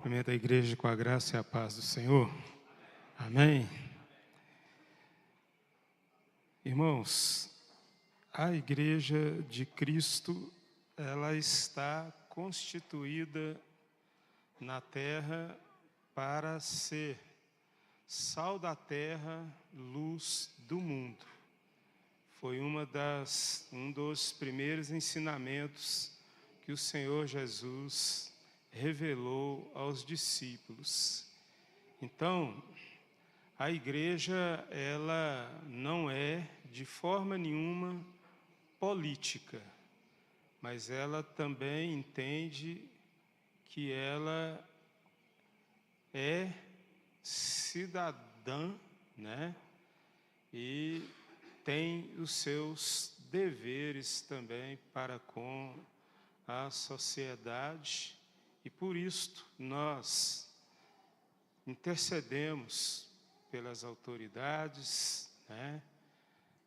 Cumprimento a igreja com a graça e a paz do Senhor. Amém. Irmãos, a igreja de Cristo, ela está constituída na terra para ser sal da terra, luz do mundo. Foi um dos primeiros ensinamentos que o Senhor Jesus revelou aos discípulos. Então, a igreja, ela não é de forma nenhuma política, mas ela também entende que ela é cidadã, né? E tem os seus deveres também para com a sociedade. E por isto nós intercedemos pelas autoridades, né?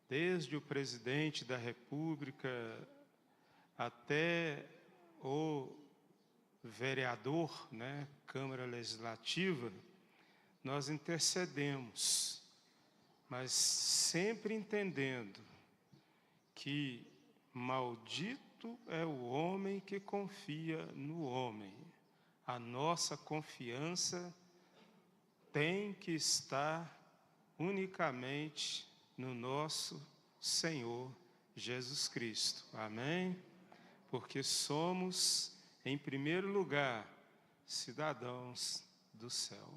Desde o presidente da República até o vereador, né? Câmara Legislativa, nós intercedemos, mas sempre entendendo que maldito é o homem que confia no homem. A nossa confiança tem que estar unicamente no nosso Senhor Jesus Cristo. Amém? Porque somos, em primeiro lugar, cidadãos do céu.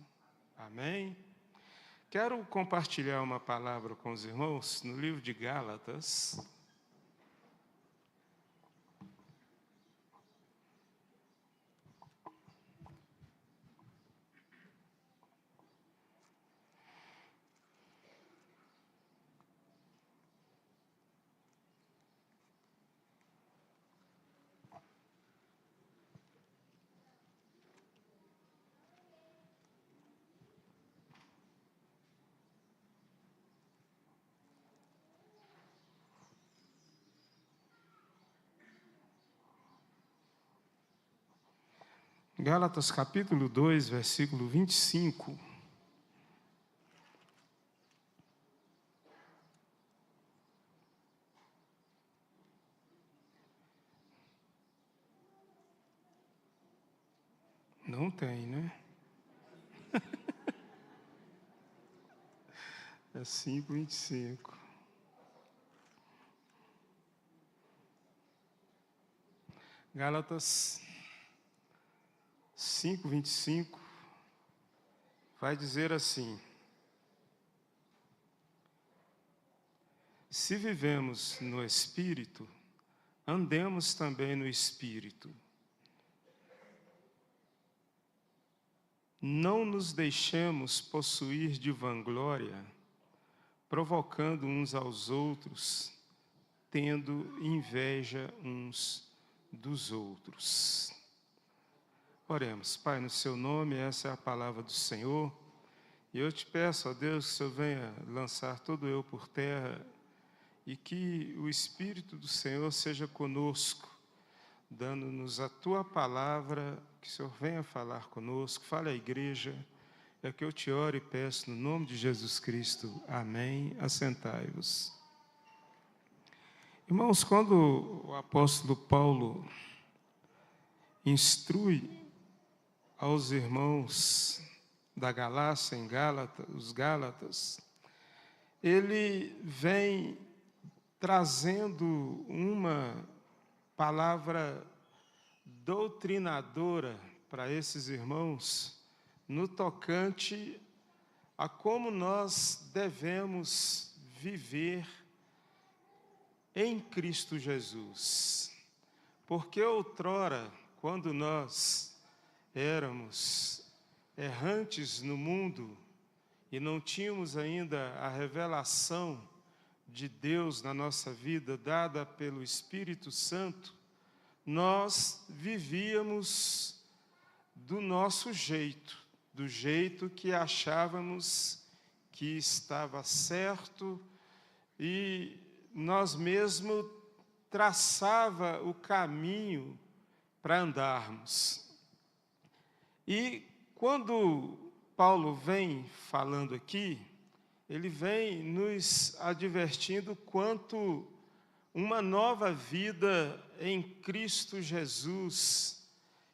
Amém? Quero compartilhar uma palavra com os irmãos no livro de Gálatas. Gálatas capítulo 2, versículo 25. Não tem, né? É 5:25. Gálatas 5:25 vai dizer assim: se vivemos no Espírito, andemos também no Espírito. Não nos deixemos possuir de vanglória, provocando uns aos outros, tendo inveja uns dos outros. Oremos. Pai, no seu nome, essa é a palavra do Senhor. E eu te peço, ó Deus, que o Senhor venha lançar todo eu por terra e que o Espírito do Senhor seja conosco, dando-nos a tua palavra, que o Senhor venha falar conosco. Fale à igreja, é que eu te oro e peço no nome de Jesus Cristo. Amém. Assentai-vos. Irmãos, quando o apóstolo Paulo instrui aos irmãos da Galácia, em Gálatas, os Gálatas, ele vem trazendo uma palavra doutrinadora para esses irmãos, no tocante a como nós devemos viver em Cristo Jesus. Porque outrora, quando nós éramos errantes no mundo e não tínhamos ainda a revelação de Deus na nossa vida, dada pelo Espírito Santo, nós vivíamos do nosso jeito, do jeito que achávamos que estava certo, e nós mesmos traçava o caminho para andarmos. E quando Paulo vem falando aqui, ele vem nos advertindo quanto uma nova vida em Cristo Jesus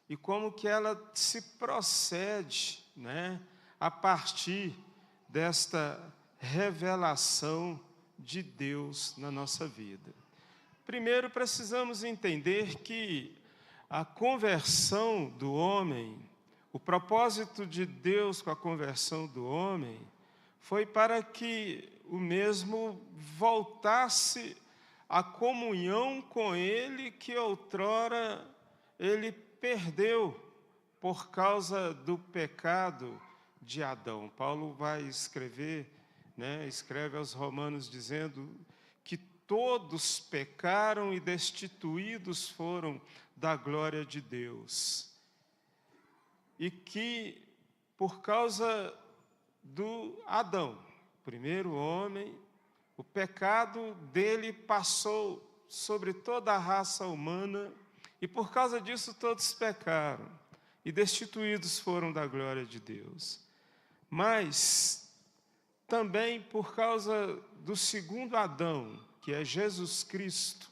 e como que ela se procede, né, a partir desta revelação de Deus na nossa vida. Primeiro, precisamos entender que a conversão do homem, o propósito de Deus com a conversão do homem, foi para que o mesmo voltasse à comunhão com Ele que outrora ele perdeu por causa do pecado de Adão. Paulo vai escrever, escreve aos Romanos dizendo que todos pecaram e destituídos foram da glória de Deus. E que, por causa do Adão, primeiro homem, o pecado dele passou sobre toda a raça humana, e por causa disso todos pecaram, e destituídos foram da glória de Deus. Mas também por causa do segundo Adão, que é Jesus Cristo,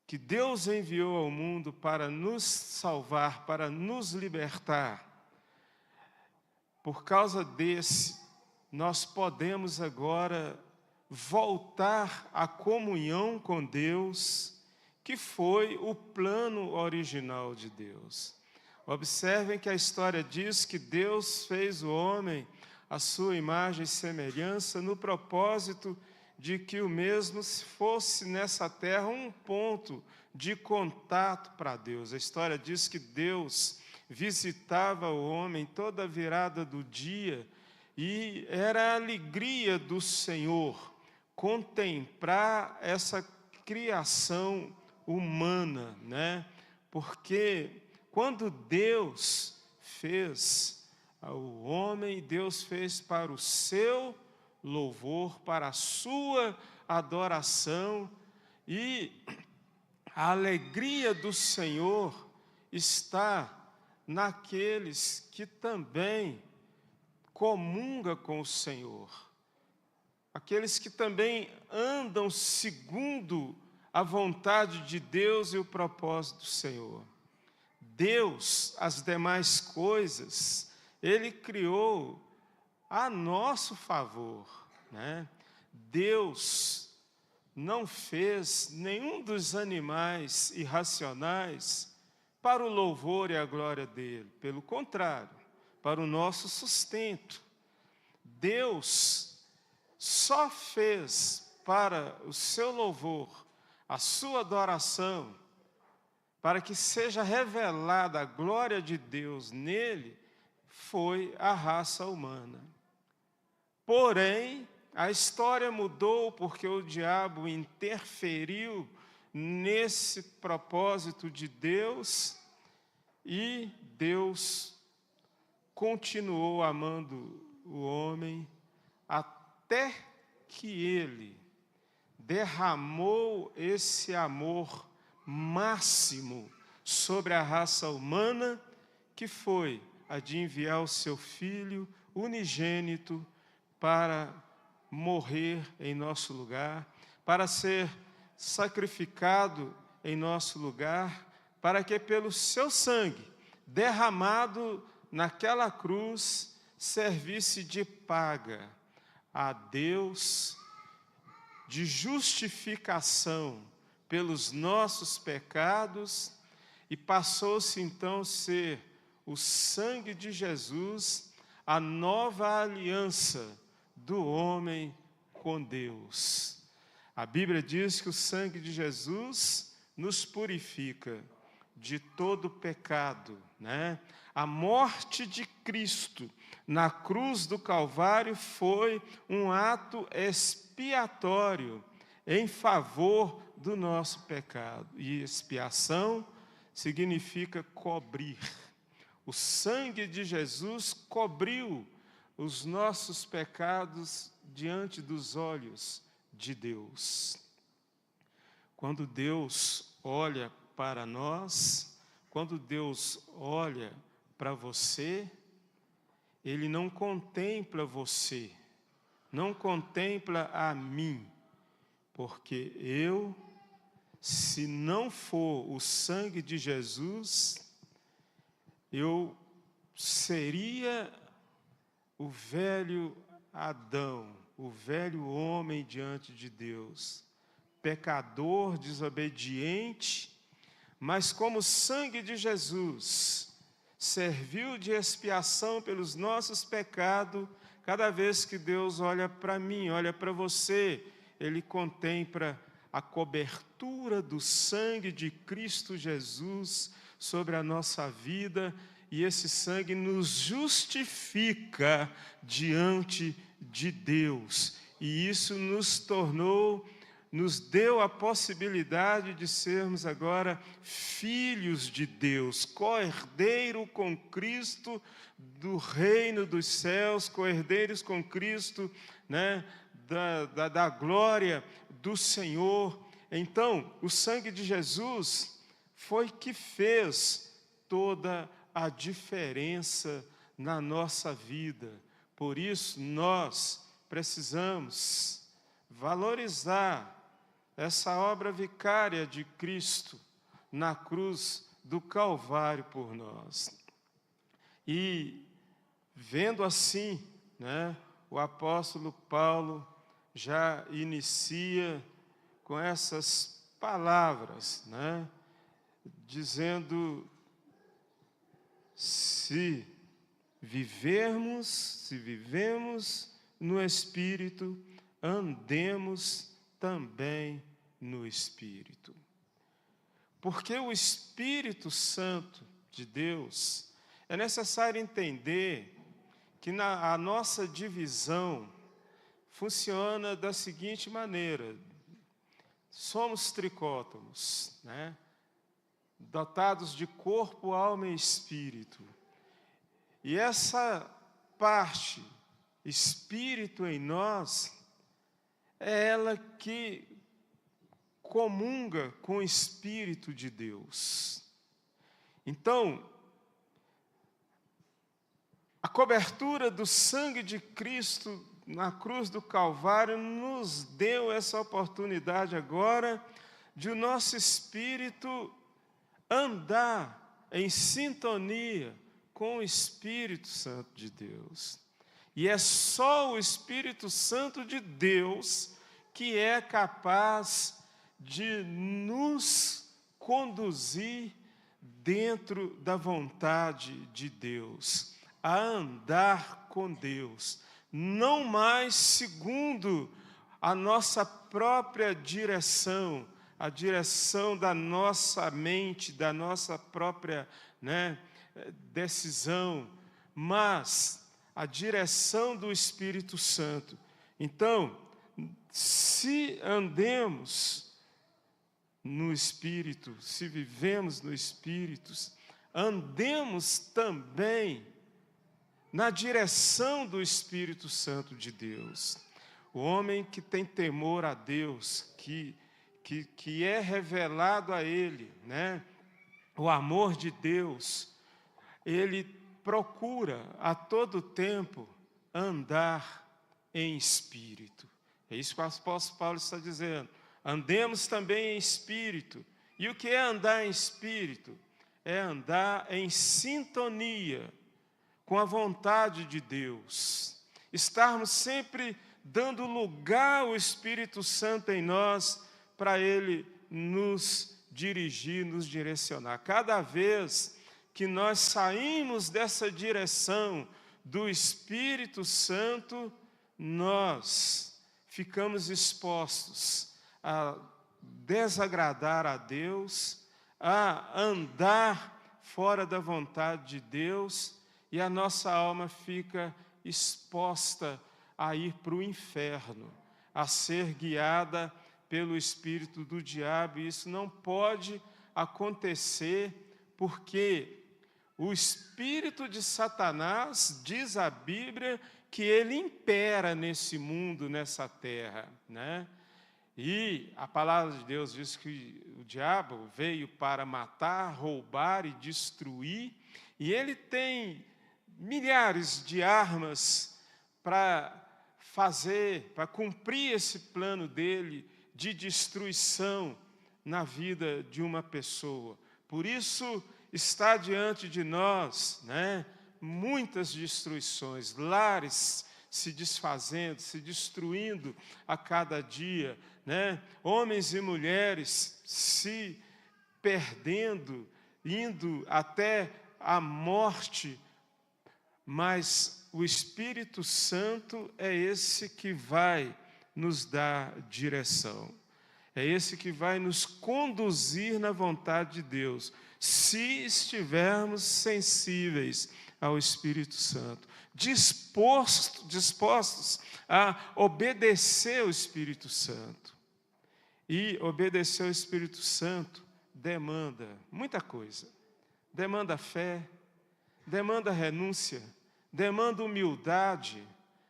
que Deus enviou ao mundo para nos salvar, para nos libertar. Por causa desse, nós podemos agora voltar à comunhão com Deus, que foi o plano original de Deus. Observem que a história diz que Deus fez o homem à sua imagem e semelhança, no propósito de que o mesmo fosse nessa terra um ponto de contato para Deus. A história diz que Deus visitava o homem toda a virada do dia, e era a alegria do Senhor contemplar essa criação humana, Porque quando Deus fez o homem, Deus fez para o seu louvor, para a sua adoração, e a alegria do Senhor está naqueles que também comungam com o Senhor, aqueles que também andam segundo a vontade de Deus e o propósito do Senhor. Deus, as demais coisas, Ele criou a nosso favor, Deus não fez nenhum dos animais irracionais para o louvor e a glória dele, pelo contrário, para o nosso sustento. Deus só fez para o seu louvor, a sua adoração, para que seja revelada a glória de Deus nele, foi a raça humana. Porém, a história mudou porque o diabo interferiu nesse propósito de Deus, e Deus continuou amando o homem até que ele derramou esse amor máximo sobre a raça humana, que foi a de enviar o seu Filho unigênito para morrer em nosso lugar, para ser sacrificado em nosso lugar, para que pelo seu sangue derramado naquela cruz servisse de paga a Deus, de justificação pelos nossos pecados, e passou-se então a ser o sangue de Jesus a nova aliança do homem com Deus. A Bíblia diz que o sangue de Jesus nos purifica de todo pecado, A morte de Cristo na cruz do Calvário foi um ato expiatório em favor do nosso pecado. E expiação significa cobrir. O sangue de Jesus cobriu os nossos pecados diante dos olhos de Deus. Quando Deus olha para nós, quando Deus olha para você, Ele não contempla você, não contempla a mim, porque se não for o sangue de Jesus, eu seria o velho Adão, o velho homem diante de Deus, pecador, desobediente, mas como o sangue de Jesus serviu de expiação pelos nossos pecados, cada vez que Deus olha para mim, olha para você, Ele contempla a cobertura do sangue de Cristo Jesus sobre a nossa vida, e esse sangue nos justifica diante de Deus. E isso nos deu a possibilidade de sermos agora filhos de Deus, co-herdeiro com Cristo do reino dos céus, co-herdeiros com Cristo, né, da glória do Senhor. Então, o sangue de Jesus foi que fez toda a diferença na nossa vida. Por isso, nós precisamos valorizar essa obra vicária de Cristo na cruz do Calvário por nós. E, vendo assim, né, o apóstolo Paulo já inicia com essas palavras, né, dizendo: se vivemos no Espírito, andemos também no Espírito. Porque o Espírito Santo de Deus, é necessário entender que a nossa divisão funciona da seguinte maneira: somos tricótomos, né? Dotados de corpo, alma e espírito. E essa parte, espírito em nós, é ela que comunga com o Espírito de Deus. Então, a cobertura do sangue de Cristo na cruz do Calvário nos deu essa oportunidade agora de o nosso espírito andar em sintonia com o Espírito Santo de Deus. E é só o Espírito Santo de Deus que é capaz de nos conduzir dentro da vontade de Deus, a andar com Deus, não mais segundo a nossa própria direção, a direção da nossa mente, da nossa própria, né, decisão, mas a direção do Espírito Santo. Então, se andemos no Espírito, se vivemos no Espírito, andemos também na direção do Espírito Santo de Deus. O homem que tem temor a Deus, que é revelado a ele, né, o amor de Deus, ele procura a todo tempo andar em espírito. É isso que o apóstolo Paulo está dizendo. Andemos também em espírito. E o que é andar em espírito? É andar em sintonia com a vontade de Deus. Estarmos sempre dando lugar ao Espírito Santo em nós, para Ele nos dirigir, nos direcionar. Cada vez que nós saímos dessa direção do Espírito Santo, nós ficamos expostos a desagradar a Deus, a andar fora da vontade de Deus, e a nossa alma fica exposta a ir para o inferno, a ser guiada pelo espírito do diabo. E isso não pode acontecer, porque o espírito de Satanás, diz a Bíblia, que ele impera nesse mundo, nessa terra, né? E a palavra de Deus diz que o diabo veio para matar, roubar e destruir, E ele tem milhares de armas para cumprir esse plano dele de destruição na vida de uma pessoa. Por isso está diante de nós, né, muitas destruições, lares se desfazendo, se destruindo a cada dia, né? Homens e mulheres se perdendo, indo até a morte, mas o Espírito Santo é esse que vai nos dar direção, é esse que vai nos conduzir na vontade de Deus, se estivermos sensíveis ao Espírito Santo, dispostos a obedecer ao Espírito Santo. E obedecer ao Espírito Santo demanda muita coisa. Demanda fé, demanda renúncia, demanda humildade,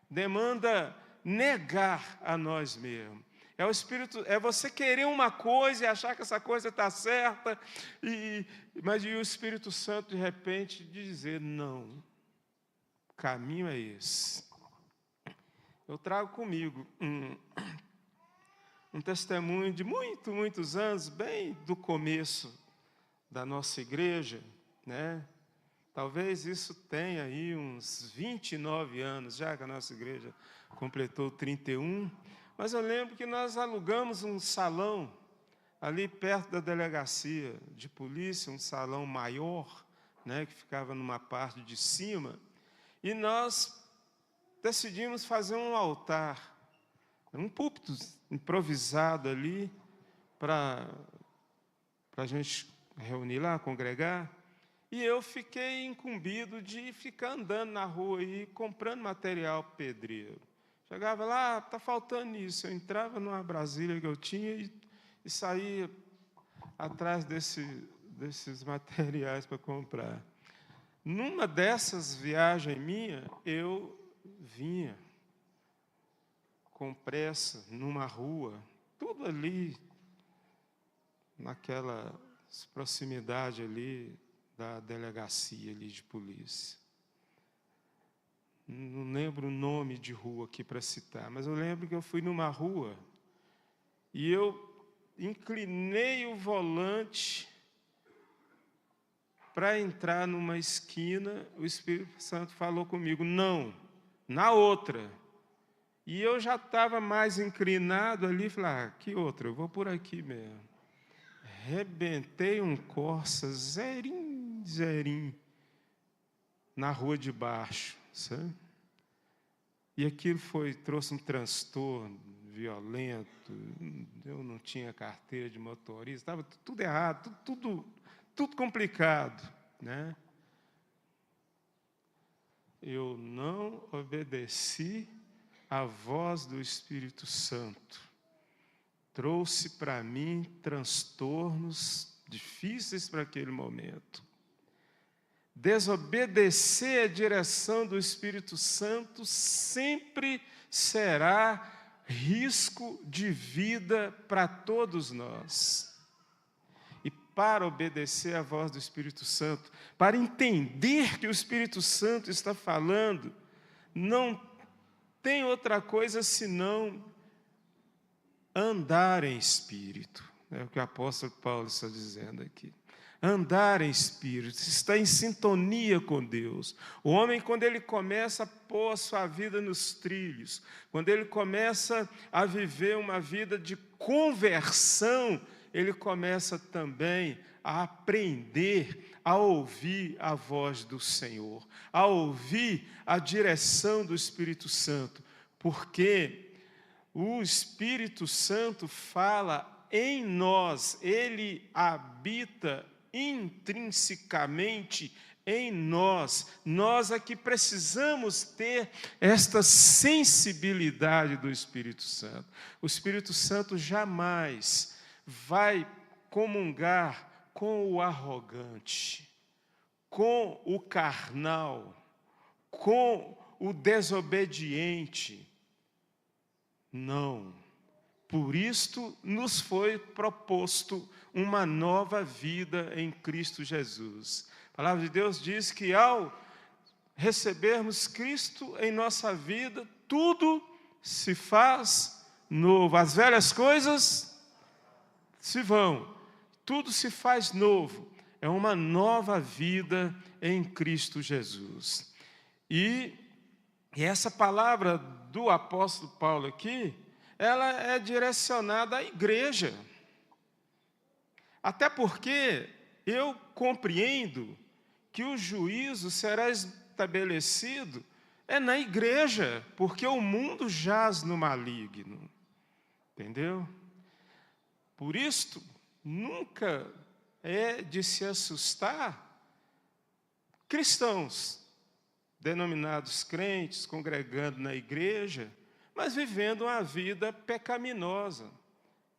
demanda negar a nós mesmos. É o Espírito, é você querer uma coisa e achar que essa coisa está certa, mas o Espírito Santo de repente dizer não. O caminho é esse. Eu trago comigo um testemunho de muitos anos, bem do começo da nossa igreja, né? Talvez isso tenha aí uns 29 anos, já que a nossa igreja completou 31. Mas eu lembro que nós alugamos um salão ali perto da delegacia de polícia, um salão maior, né, que ficava numa parte de cima, e nós decidimos fazer um altar, um púlpito improvisado ali, para a gente reunir lá, congregar, e eu fiquei incumbido de ficar andando na rua e comprando material pedreiro. Chegava lá, está faltando isso. Eu entrava numa Brasília que eu tinha e saía atrás desses materiais para comprar. Numa dessas viagens minhas, eu vinha com pressa numa rua, tudo ali, naquela proximidade ali da delegacia ali de polícia. Não lembro o nome de rua aqui para citar, mas eu lembro que eu fui numa rua e eu inclinei o volante para entrar numa esquina. O Espírito Santo falou comigo, não, na outra. E eu já estava mais inclinado ali, falei, que outra? Eu vou por aqui mesmo. Rebentei um Corsa zerinho, na rua de baixo, sabe? E aquilo trouxe um transtorno violento. Eu não tinha carteira de motorista, estava tudo errado, tudo complicado, né? Eu não obedeci à voz do Espírito Santo. Trouxe para mim transtornos difíceis para aquele momento. Desobedecer a direção do Espírito Santo sempre será risco de vida para todos nós. E para obedecer à voz do Espírito Santo, para entender que o Espírito Santo está falando, não tem outra coisa senão andar em espírito. É o que o apóstolo Paulo está dizendo aqui. Andar em espírito, estar em sintonia com Deus. O homem, quando ele começa a pôr a sua vida nos trilhos, quando ele começa a viver uma vida de conversão, ele começa também a aprender a ouvir a voz do Senhor, a ouvir a direção do Espírito Santo, porque o Espírito Santo fala em nós, ele habita intrinsecamente em nós. Nós é que precisamos ter esta sensibilidade do Espírito Santo. O Espírito Santo jamais vai comungar com o arrogante, com o carnal, com o desobediente. Não. Por isto nos foi proposto uma nova vida em Cristo Jesus, A palavra de Deus diz que ao recebermos Cristo em nossa vida, tudo se faz novo. As velhas coisas se vão, tudo se faz novo. É uma nova vida em Cristo Jesus. E essa palavra do apóstolo Paulo aqui, ela é direcionada à igreja. Até porque eu compreendo que o juízo será estabelecido na igreja, porque o mundo jaz no maligno. Entendeu? Por isto, nunca é de se assustar cristãos, denominados crentes, congregando na igreja, mas vivendo uma vida pecaminosa.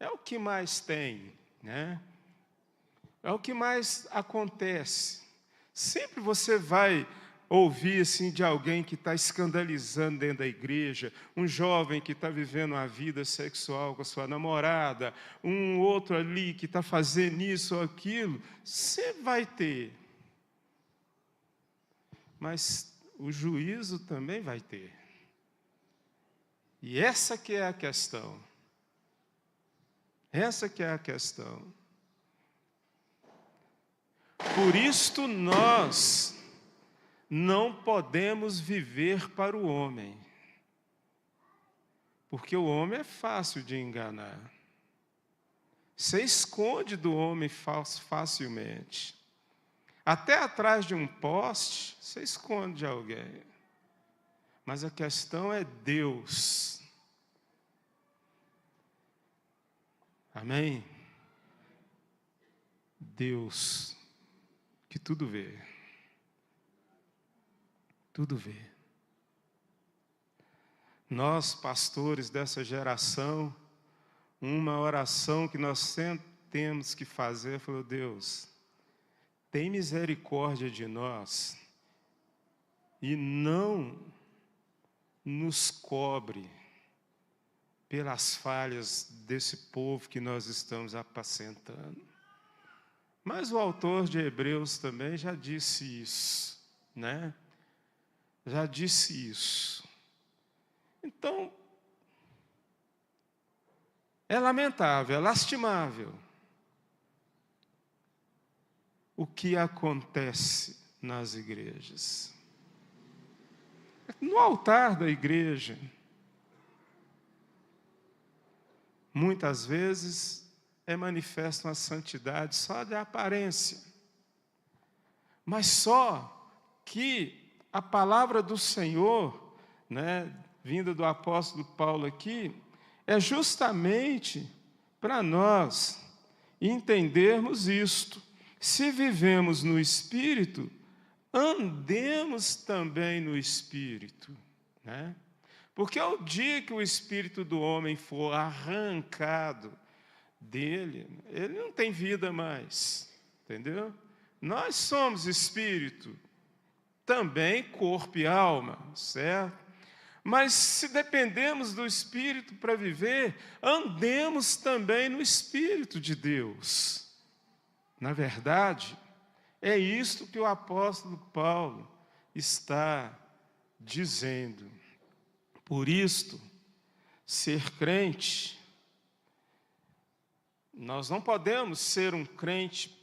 É o que mais tem, né? É o que mais acontece. Sempre você vai ouvir assim, de alguém que está escandalizando dentro da igreja, um jovem que está vivendo uma vida sexual com a sua namorada, um outro ali que está fazendo isso ou aquilo. Sempre vai ter. Mas o juízo também vai ter. E essa que é a questão. Essa que é a questão. Por isto nós não podemos viver para o homem. Porque o homem é fácil de enganar. Você esconde do homem facilmente. Até atrás de um poste, você esconde de alguém. Mas a questão é Deus. Amém? Deus, que tudo vê. Tudo vê. Nós, pastores dessa geração, uma oração que nós sempre temos que fazer, falou, Deus, tem misericórdia de nós e não nos cobre pelas falhas desse povo que nós estamos apacentando. Mas o autor de Hebreus também já disse isso, né? Já disse isso. Então, é lamentável, é lastimável o que acontece nas igrejas. No altar da igreja, muitas vezes é manifesta uma santidade só de aparência. Mas só que a palavra do Senhor, né, vinda do apóstolo Paulo aqui, é justamente para nós entendermos isto. Se vivemos no Espírito, andemos também no Espírito, né? Porque ao dia que o Espírito do homem for arrancado dele, ele não tem vida mais, entendeu? Nós somos Espírito, também corpo e alma, certo? Mas se dependemos do Espírito para viver, andemos também no Espírito de Deus. Na verdade, é isto que o apóstolo Paulo está dizendo. Por isto, ser crente, nós não podemos ser um crente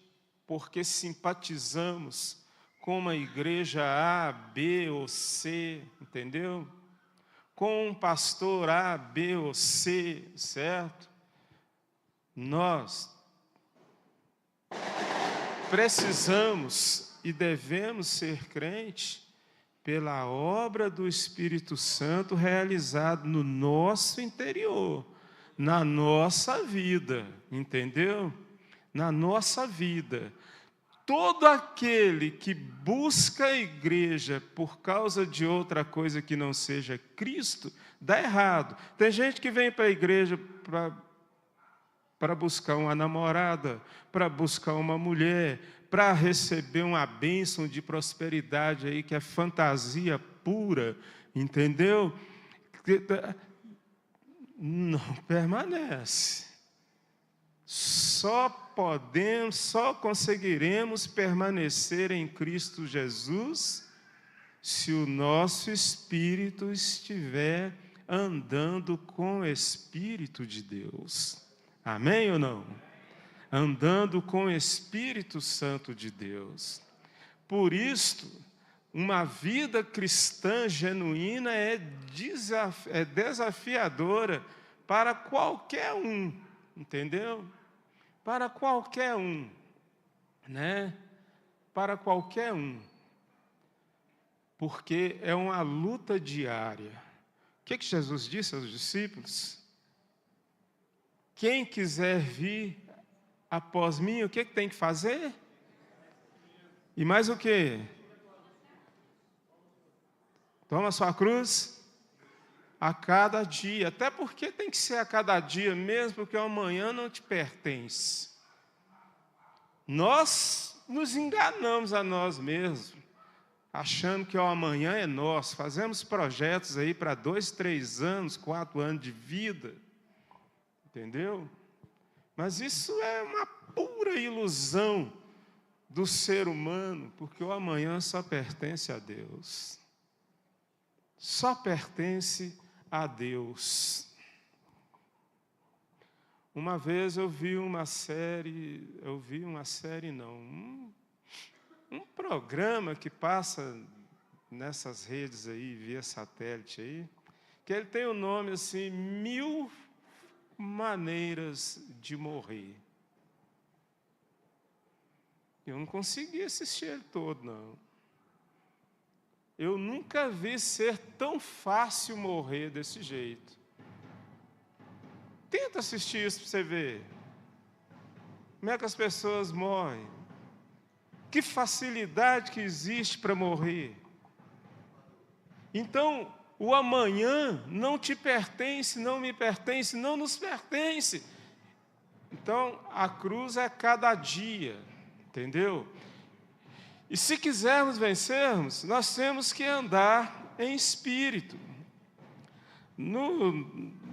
porque simpatizamos com uma igreja A, B ou C, entendeu? Com um pastor A, B ou C, certo? Nós precisamos e devemos ser crente pela obra do Espírito Santo realizado no nosso interior, na nossa vida, entendeu? Na nossa vida. Todo aquele que busca a igreja por causa de outra coisa que não seja Cristo, dá errado. Tem gente que vem para a igreja para buscar uma namorada, para buscar uma mulher, para receber uma bênção de prosperidade aí, que é fantasia pura, entendeu? Não permanece. Só só conseguiremos permanecer em Cristo Jesus se o nosso espírito estiver andando com o Espírito de Deus. Amém ou não? Andando com o Espírito Santo de Deus. Por isto, uma vida cristã genuína é desafiadora para qualquer um, entendeu? Para qualquer um, né? Para qualquer um. Porque é uma luta diária. O que Jesus disse aos discípulos? Quem quiser vir após mim, o que tem que fazer? E mais o quê? Toma sua cruz a cada dia. Até porque tem que ser a cada dia mesmo, porque o amanhã não te pertence. Nós nos enganamos a nós mesmos, achando que o amanhã é nosso. Fazemos projetos aí para 2, 3 anos, 4 anos de vida. Entendeu? Mas isso é uma pura ilusão do ser humano, porque o amanhã só pertence a Deus. Só pertence a Deus. Uma vez um programa que passa nessas redes aí, via satélite aí, que ele tem o nome assim, 1000 maneiras de morrer. Eu não consegui assistir ele todo, não. Eu nunca vi ser tão fácil morrer desse jeito. Tenta assistir isso para você ver. Como é que as pessoas morrem? Que facilidade que existe para morrer. Então, o amanhã não te pertence, não me pertence, não nos pertence. Então, a cruz é cada dia, entendeu? E se quisermos vencermos, nós temos que andar em espírito.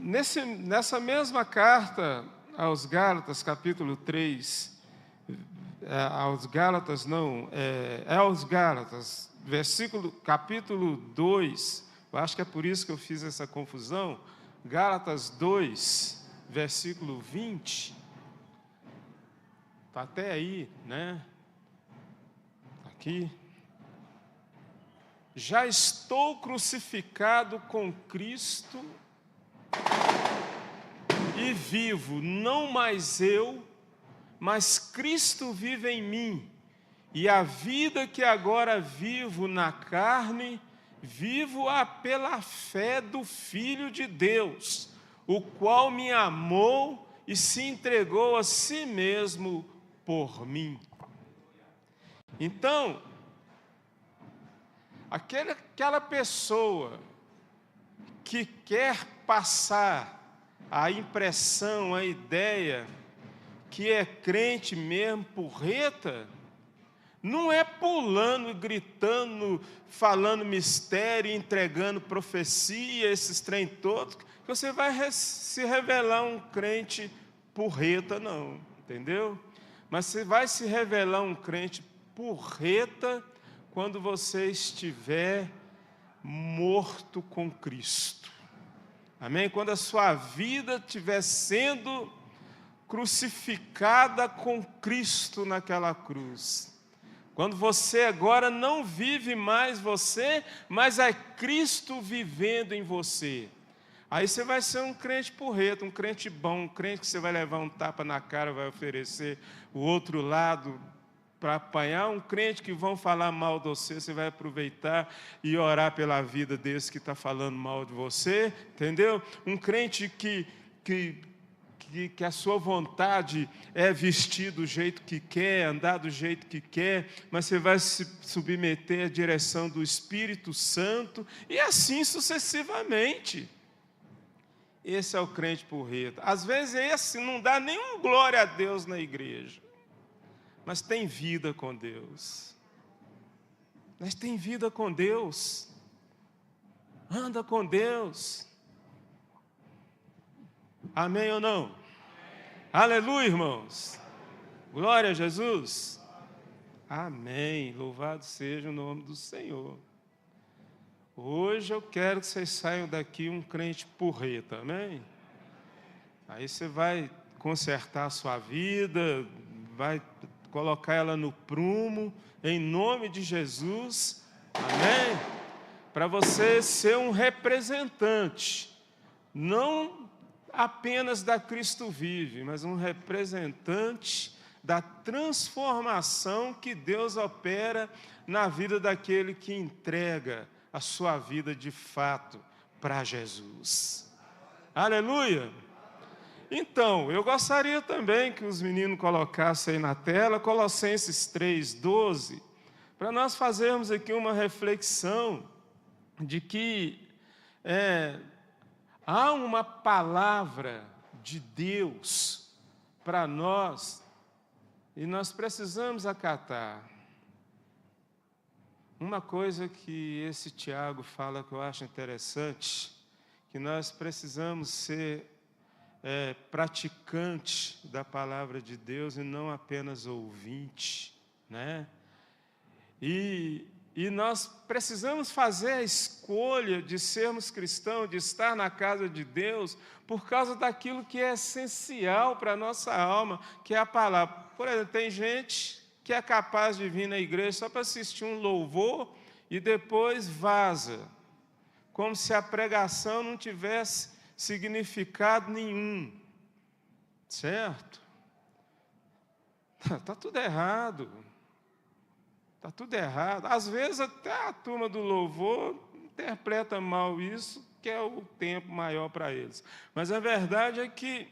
Nessa mesma carta aos Gálatas, capítulo 3, aos Gálatas, capítulo 2, eu acho que é por isso que eu fiz essa confusão, Gálatas 2, versículo 20, está até aí, né? Aqui. Já estou crucificado com Cristo e vivo, não mais eu, mas Cristo vive em mim. E a vida que agora vivo na carne, vivo-a pela fé do Filho de Deus, o qual me amou e se entregou a si mesmo por mim. Então, aquela pessoa que quer passar a impressão, a ideia que é crente mesmo, porreta, não é pulando, gritando, falando mistério, entregando profecia, esses trem todos, que você vai se revelar um crente porreta, não, entendeu? Mas você vai se revelar um crente porreta quando você estiver morto com Cristo. Amém? Quando a sua vida estiver sendo crucificada com Cristo naquela cruz. Quando você agora não vive mais você, mas é Cristo vivendo em você. Aí você vai ser um crente porreta, um crente bom, um crente que você vai levar um tapa na cara, vai oferecer o outro lado para apanhar, um crente que vão falar mal de você, você vai aproveitar e orar pela vida desse que está falando mal de você, entendeu? Um crente que a sua vontade é vestir do jeito que quer, andar do jeito que quer, mas você vai se submeter à direção do Espírito Santo, e assim sucessivamente. Esse é o crente porreta. Às vezes esse não dá nenhum glória a Deus na igreja, mas tem vida com Deus. Mas tem vida com Deus. Anda com Deus. Amém ou não? Amém. Aleluia, irmãos. Glória a Jesus. Amém. Louvado seja o nome do Senhor. Hoje eu quero que vocês saiam daqui um crente porreta, amém? Aí você vai consertar a sua vida, vai colocar ela no prumo, em nome de Jesus, amém? Para você ser um representante, não apenas da Cristo Vive, mas um representante da transformação que Deus opera na vida daquele que entrega a sua vida de fato para Jesus. Aleluia! Então, eu gostaria também que os meninos colocassem aí na tela Colossenses 3:12, para nós fazermos aqui uma reflexão de que há uma palavra de Deus para nós e nós precisamos acatar. Uma coisa que esse Tiago fala que eu acho interessante, que nós precisamos ser praticante da palavra de Deus e não apenas ouvinte, né? E nós precisamos fazer a escolha de sermos cristãos, de estar na casa de Deus, por causa daquilo que é essencial para a nossa alma, que é a palavra. Por exemplo, tem gente que é capaz de vir na igreja só para assistir um louvor e depois vaza, como se a pregação não tivesse significado nenhum, certo? Está tudo errado. Está tudo errado. Às vezes até a turma do louvor interpreta mal isso, que é o tempo maior para eles. Mas a verdade é que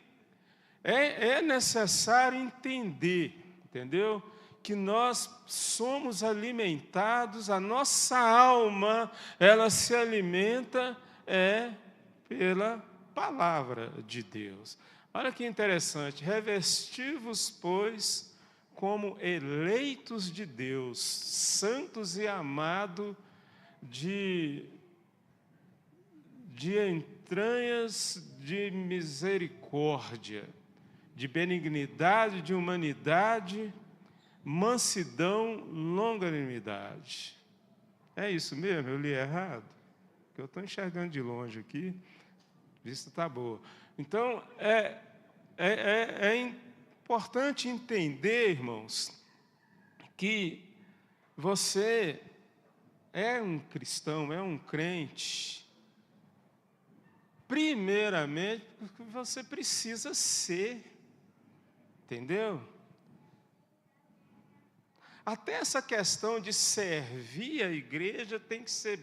é necessário entender, entendeu? Que nós somos alimentados, a nossa alma, ela se alimenta pela palavra de Deus. Olha que interessante. Revesti-vos, pois, como eleitos de Deus, santos e amados de entranhas de misericórdia, de benignidade, de humanidade, mansidão, longanimidade. É isso mesmo? Eu li errado? Porque eu estou enxergando de longe aqui, a vista está boa. Então, é importante entender, irmãos, que você é um cristão, é um crente, primeiramente, porque você precisa ser, entendeu? Até essa questão de servir a igreja tem que ser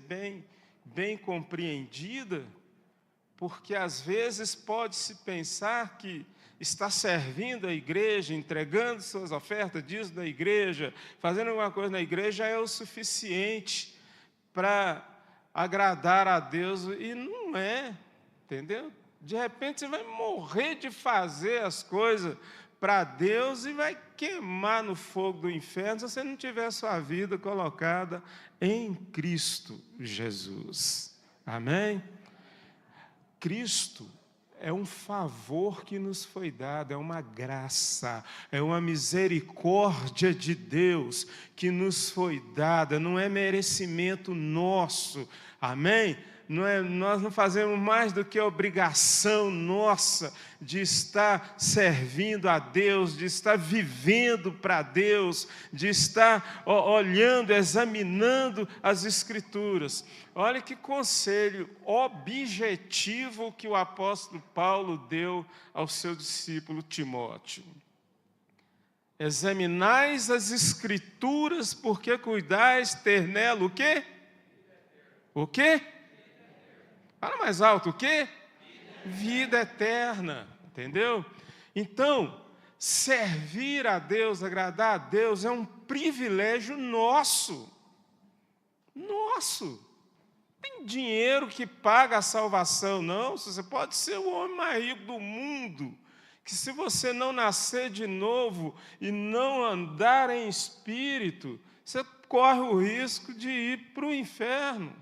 bem compreendida, porque às vezes pode-se pensar que está servindo a igreja, entregando suas ofertas, dízimo da igreja, fazendo alguma coisa na igreja é o suficiente para agradar a Deus, e não é, entendeu? De repente você vai morrer de fazer as coisas para Deus e vai queimar no fogo do inferno se você não tiver a sua vida colocada em Cristo Jesus. Amém? Cristo é um favor que nos foi dado, é uma graça, é uma misericórdia de Deus que nos foi dada, não é merecimento nosso, amém? Nós não fazemos mais do que a obrigação nossa de estar servindo a Deus, de estar vivendo para Deus, de estar olhando, examinando as Escrituras. Olha que conselho objetivo que o apóstolo Paulo deu ao seu discípulo Timóteo. Examinais as Escrituras, porque cuidais ter nela o quê? O quê? Fala mais alto, o quê? Vida eterna, entendeu? Então, servir a Deus, agradar a Deus é um privilégio nosso. Nosso. Tem dinheiro que paga a salvação, não. Você pode ser o homem mais rico do mundo, que se você não nascer de novo e não andar em espírito, você corre o risco de ir para o inferno.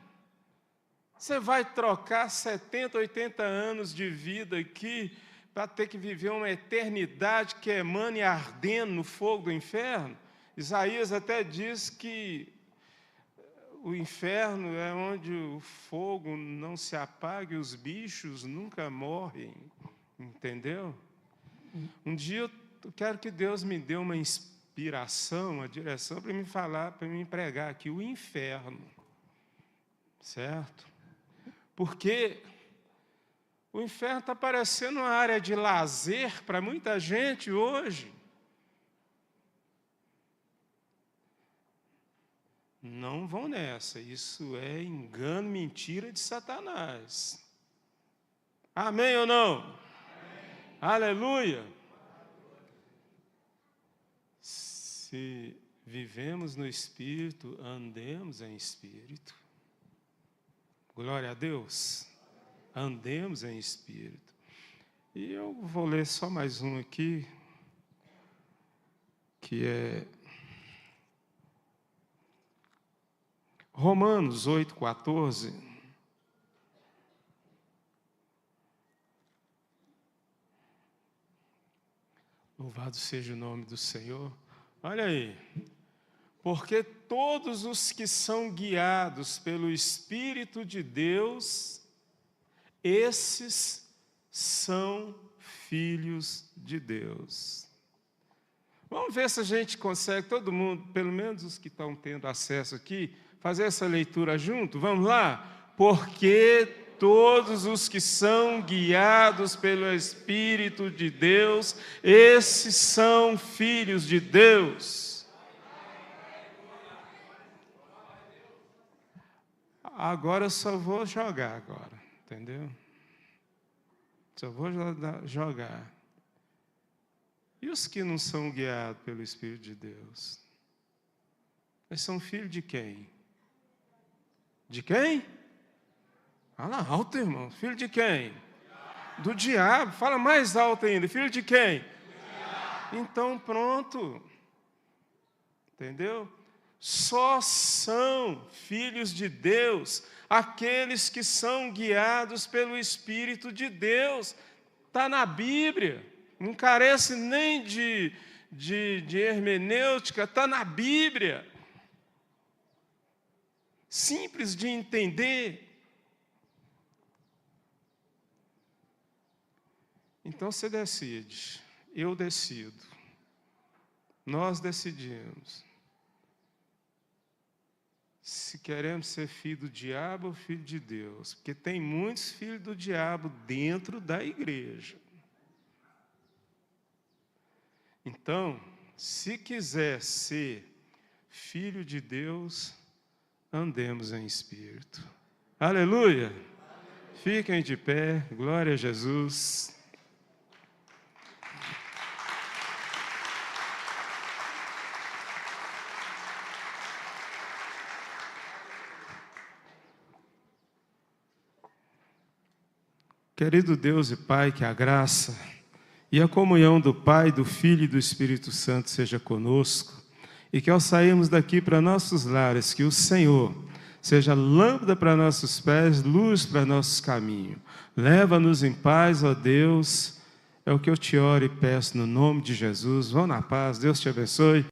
Você vai trocar 70, 80 anos de vida aqui para ter que viver uma eternidade queimando e ardendo no fogo do inferno. Isaías até diz que o inferno é onde o fogo não se apaga e os bichos nunca morrem, entendeu? Um dia eu quero que Deus me dê uma inspiração, uma direção para me falar, para me pregar aqui o inferno, certo? Porque o inferno está parecendo uma área de lazer para muita gente hoje. Não vão nessa, isso é engano, mentira de Satanás. Amém ou não? Amém. Aleluia! Se vivemos no Espírito, andemos em Espírito. Glória a Deus. Andemos em Espírito. E eu vou ler só mais um aqui, que é Romanos 8,14. Louvado seja o nome do Senhor. Olha aí. Porque todos os que são guiados pelo Espírito de Deus, esses são filhos de Deus. Vamos ver se a gente consegue, todo mundo, pelo menos os que estão tendo acesso aqui, fazer essa leitura junto? Vamos lá? Porque todos os que são guiados pelo Espírito de Deus, esses são filhos de Deus. Agora eu só vou jogar agora, entendeu? Só vou jogar. E os que não são guiados pelo Espírito de Deus? Eles são filhos de quem? De quem? Fala alto, irmão. Filho de quem? Do diabo. Fala mais alto ainda. Filho de quem? Então pronto. Entendeu? Só são filhos de Deus aqueles que são guiados pelo Espírito de Deus. Está na Bíblia. Não carece nem de hermenêutica. Está na Bíblia. Simples de entender. Então você decide, eu decido, nós decidimos se queremos ser filho do diabo ou filho de Deus, porque tem muitos filhos do diabo dentro da igreja. Então, se quiser ser filho de Deus, andemos em Espírito. Aleluia! Fiquem de pé, glória a Jesus. Querido Deus e Pai, que a graça e a comunhão do Pai, do Filho e do Espírito Santo seja conosco, e que ao sairmos daqui para nossos lares, que o Senhor seja lâmpada para nossos pés, luz para nossos caminhos. Leva-nos em paz, ó Deus, é o que eu te oro e peço no nome de Jesus. Vão na paz, Deus te abençoe.